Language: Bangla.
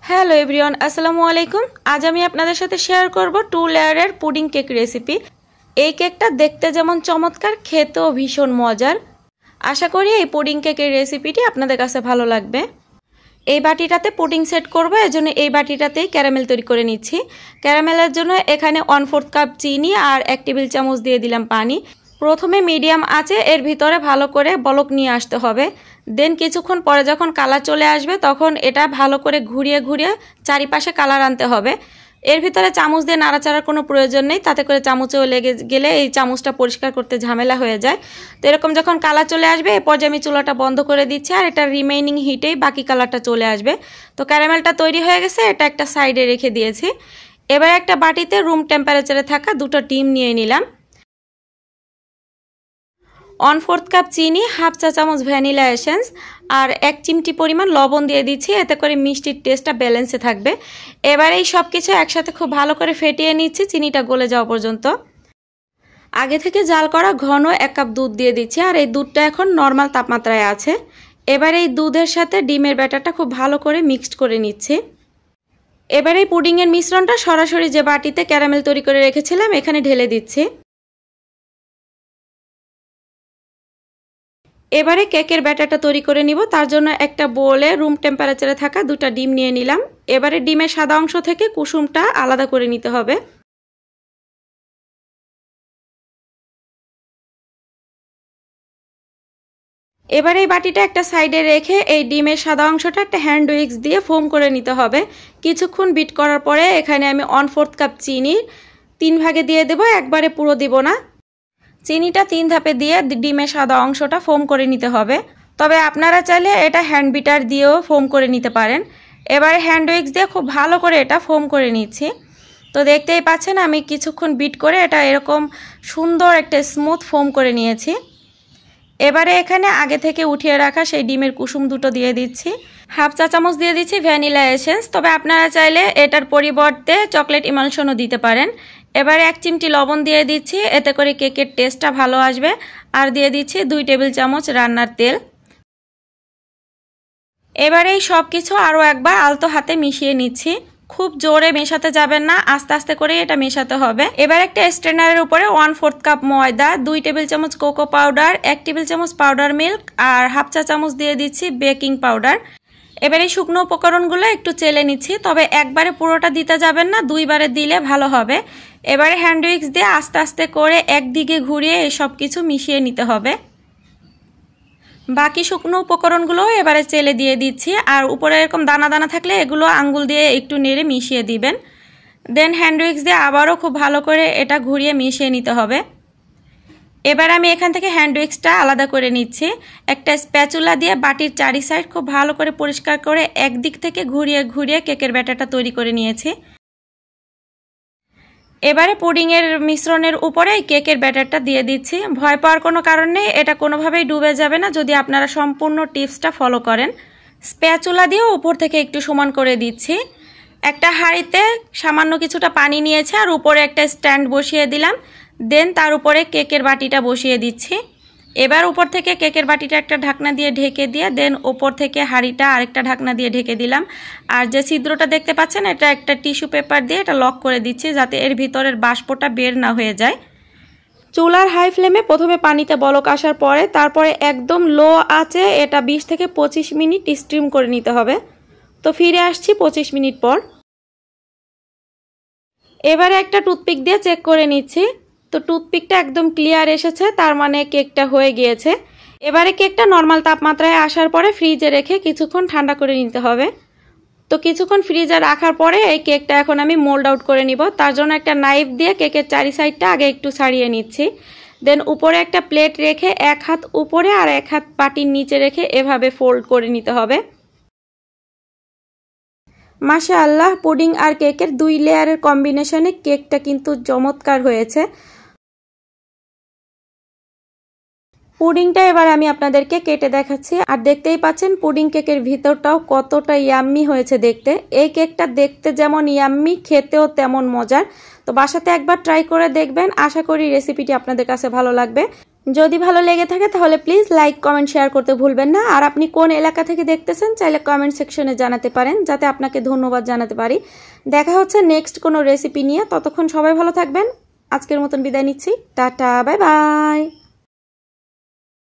হ্যালো এভরিওয়ান, আসসালামু আলাইকুম। আজ আমি আপনাদের সাথে শেয়ার করব 2 লেয়ারের পুডিং কেক রেসিপি। এই কেকটা দেখতে যেমন চমৎকার, খেতেও ভীষণ মজার। আশা করি এই পুডিং কেকের রেসিপিটি আপনাদের কাছে ভালো লাগবে। এই বাটিটাতে পুডিং সেট করব, এজন্য এই বাটিটাতেই ক্যারামেল তৈরি করে নিচ্ছি। ক্যারামেলের জন্য এখানে 1/4 কাপ চিনি আর 1 টেবিল চামচ দিয়ে দিলাম পানি। প্রথমে মিডিয়াম আঁচে এর ভিতরে ভালো করে বলক নিয়ে আসতে হবে। দেন কিছুক্ষণ পরে যখন কালার চলে আসবে তখন এটা ভালো করে ঘুরিয়ে ঘুরিয়ে চারিপাশে কালার আনতে হবে। এর ভিতরে চামচ দিয়ে নাড়াচাড়ার কোনো প্রয়োজন নেই, তাতে করে চামচেও লেগে গেলে এই চামচটা পরিষ্কার করতে ঝামেলা হয়ে যায়। তো এরকম যখন কালার চলে আসবে এ পর্যায়ে আমি চুলাটা বন্ধ করে দিচ্ছি, আর এটা রিমেইনিং হিটেই বাকি কালারটা চলে আসবে। তো ক্যারামেলটা তৈরি হয়ে গেছে, এটা একটা সাইডে রেখে দিয়েছি। এবার একটা বাটিতে রুম টেম্পারেচারে থাকা 2টো ডিম নিয়ে নিলাম। 1/4 কাপ চিনি, হাফ চা চামচ ভ্যানিলা এসেন্স আর 1 চিমটি পরিমাণ লবণ দিয়ে দিচ্ছি, এতে করে মিষ্টির টেস্টটা ব্যালেন্সে থাকবে। এবার এই সব কিছু একসাথে খুব ভালো করে ফেটিয়ে নিচ্ছি চিনিটা গলে যাওয়া পর্যন্ত। আগে থেকে জাল করা ঘন 1 কাপ দুধ দিয়ে দিচ্ছি, আর এই দুধটা এখন নর্মাল তাপমাত্রায় আছে। এবার এই দুধের সাথে ডিমের ব্যাটারটা খুব ভালো করে মিক্সড করে নিচ্ছি। এবার এই পুডিংয়ের মিশ্রণটা সরাসরি যে বাটিতে ক্যারামেল তৈরি করে রেখেছিলাম এখানে ঢেলে দিচ্ছি। এবারে কেকের ব্যাটারটা তৈরি করে নিব। তার জন্য একটা বোলে রুম টেম্পারেচারে থাকা 2টা ডিম নিয়ে নিলাম। এবারে ডিমের সাদা অংশ থেকে কুসুমটা আলাদা করে নিতে হবে। এবারে এই বাটিটা একটা সাইডে রেখে এই ডিমের সাদা অংশটা একটা হ্যান্ড উইক্স দিয়ে ফোম করে নিতে হবে। কিছুক্ষণ বিট করার পরে এখানে আমি 1/4 কাপ চিনি 3 ভাগে দিয়ে দেব, একবারে পুরো দিব না। চিনিটা 3 ধাপে দিয়ে ডিমের সাদা অংশটা ফোম করে নিতে হবে, তবে আপনারা চাইলে এটা হ্যান্ড বিটার দিয়েও ফোম করে নিতে পারেন। এবারে হ্যান্ড উইক্স দিয়ে খুব ভালো করে এটা ফোম করে নিচ্ছি। তো দেখতেই পাচ্ছেন আমি কিছুক্ষণ বিট করে এটা এরকম সুন্দর একটা স্মুথ ফোম করে নিয়েছি। এবারে এখানে আগে থেকে উঠিয়ে রাখা সেই ডিমের কুসুম 2টো দিয়ে দিচ্ছি। হাফ চা চামচ দিয়ে দিচ্ছি ভ্যানিলা এসেন্স, তবে আপনারা চাইলে এটার পরিবর্তে চকলেট ইমালশনও দিতে পারেন। এবারে 1 চিমটি লবণ দিয়ে দিচ্ছি, এতে করে কেকের টেস্টটা ভালো আসবে। আর দিয়ে দিচ্ছি 2 টেবিল চামচ রান্নার তেল। এবারে এই সব কিছু আরও একবার আলতো হাতে মিশিয়ে নিচ্ছি। খুব জোরে মেশাতে যাবেন না, আস্তে আস্তে করে এটা মেশাতে হবে। এবার একটা স্ট্রেনারের উপরে 1/4 কাপ ময়দা, 2 টেবিল চামচ কোকো পাউডার, 1 টেবিল চামচ পাউডার মিল্ক আর হাফ চা চামচ দিয়ে দিচ্ছি বেকিং পাউডার। এবারে শুকনো উপকরণগুলো একটু চেলে নিচ্ছি, তবে একবারে পুরোটা দিতে যাবেন না, 2 বারে দিলে ভালো হবে। এবারে হ্যান্ড উইক্স দিয়ে আস্তে আস্তে করে একদিকে ঘুরিয়ে এই সব কিছু মিশিয়ে নিতে হবে। বাকি শুকনো উপকরণগুলো এবারে চেলে দিয়ে দিচ্ছি, আর উপরে এরকম দানা দানা থাকলে এগুলো আঙ্গুল দিয়ে একটু নেড়ে মিশিয়ে দিবেন। দেন হ্যান্ড উইক্স দিয়ে আবারও খুব ভালো করে এটা ঘুরিয়ে মিশিয়ে নিতে হবে। এবার আমি এখান থেকে হ্যান্ড উইক্সটা আলাদা করে নিচ্ছি। একটা স্প্যাচুলা দিয়ে বাটির চারি সাইড খুব ভালো করে পরিষ্কার করে একদিক থেকে ঘুরিয়ে ঘুরিয়ে কেকের ব্যাটারটা তৈরি করে নিয়েছি। এবারে পুডিংয়ের মিশ্রণের উপরে কেকের ব্যাটারটা দিয়ে দিচ্ছি। ভয় পাওয়ার কোনো কারণ নেই, এটা কোনোভাবেই ডুবে যাবে না যদি আপনারা সম্পূর্ণ টিপসটা ফলো করেন। স্প্যাচুলা দিয়ে উপর থেকে একটু সমান করে দিচ্ছি। একটা হাঁড়িতে সামান্য কিছুটা পানি নিয়েছে আর উপরে একটা স্ট্যান্ড বসিয়ে দিলাম। দেন তার উপরে কেকের বাটিটা বসিয়ে দিচ্ছি। এবার উপর থেকে কেকের বাটিটা একটা ঢাকনা দিয়ে ঢেকে দিয়ে দেন উপর থেকে হাঁড়িটা আরেকটা ঢাকনা দিয়ে ঢেকে দিলাম। আর যে ছিদ্রটা দেখতে পাচ্ছেন এটা একটা টিস্যু পেপার দিয়ে এটা লক করে দিচ্ছি, যাতে এর ভিতরের বাষ্পটা বের না হয়ে যায়। চুলার হাই ফ্লেমে প্রথমে পানিতে বলক আসার পরে তারপরে একদম লো আঁচে এটা 20 থেকে 25 মিনিট স্টিম করে নিতে হবে। তো ফিরে আসছি 25 মিনিট পর। এবারে একটা টুথপিক দিয়ে চেক করে নিচ্ছি। তো টুথপিকটা একদম ক্লিয়ার এসেছে, তার মানে কেকটা হয়ে গিয়েছে। এবারে কেকটা নর্মাল তাপমাত্রায় আসার পরে ফ্রিজে রেখে কিছুক্ষণ ঠান্ডা করে নিতে হবে। তো কিছুক্ষণ ফ্রিজে রাখার পরে এই কেকটা এখন আমি মোল্ড আউট করে নিব। তার জন্য একটা নাইফ দিয়ে কেকের চারি সাইডটা আগে একটু ছাড়িয়ে নিচ্ছি। দেন উপরে একটা প্লেট রেখে 1 হাত উপরে আর 1 হাত পাটির নিচে রেখে এভাবে ফোল্ড করে নিতে হবে। মাশাআল্লাহ, পুডিং আর কেকের 2 লেয়ারের কম্বিনেশনে কেকটা কিন্তু চমৎকার হয়েছে। পুডিংটা এবার আমি আপনাদেরকে কেটে দেখাচ্ছি, আর দেখতেই পাচ্ছেন পুডিং কেকের ভিতরটাও কতটা ইয়াম্মি হয়েছে দেখতে। এই কেকটা দেখতে যেমন ইয়াম্মি, খেতেও তেমন মজার। তো বাসাতে একবার ট্রাই করে দেখবেন, আশা করি রেসিপিটি আপনাদের কাছে ভালো লাগবে। যদি ভালো লেগে থাকে তাহলে প্লিজ লাইক কমেন্ট শেয়ার করতে ভুলবেন না। আর আপনি কোন এলাকা থেকে দেখতেছেন চাইলে কমেন্ট সেকশনে জানাতে পারেন, যাতে আপনাকে ধন্যবাদ জানাতে পারি। দেখা হচ্ছে নেক্সট কোনো রেসিপি নিয়ে। ততক্ষণ সবাই ভালো থাকবেন। আজকের মতন বিদায় নিচ্ছি। Tata, bye bye.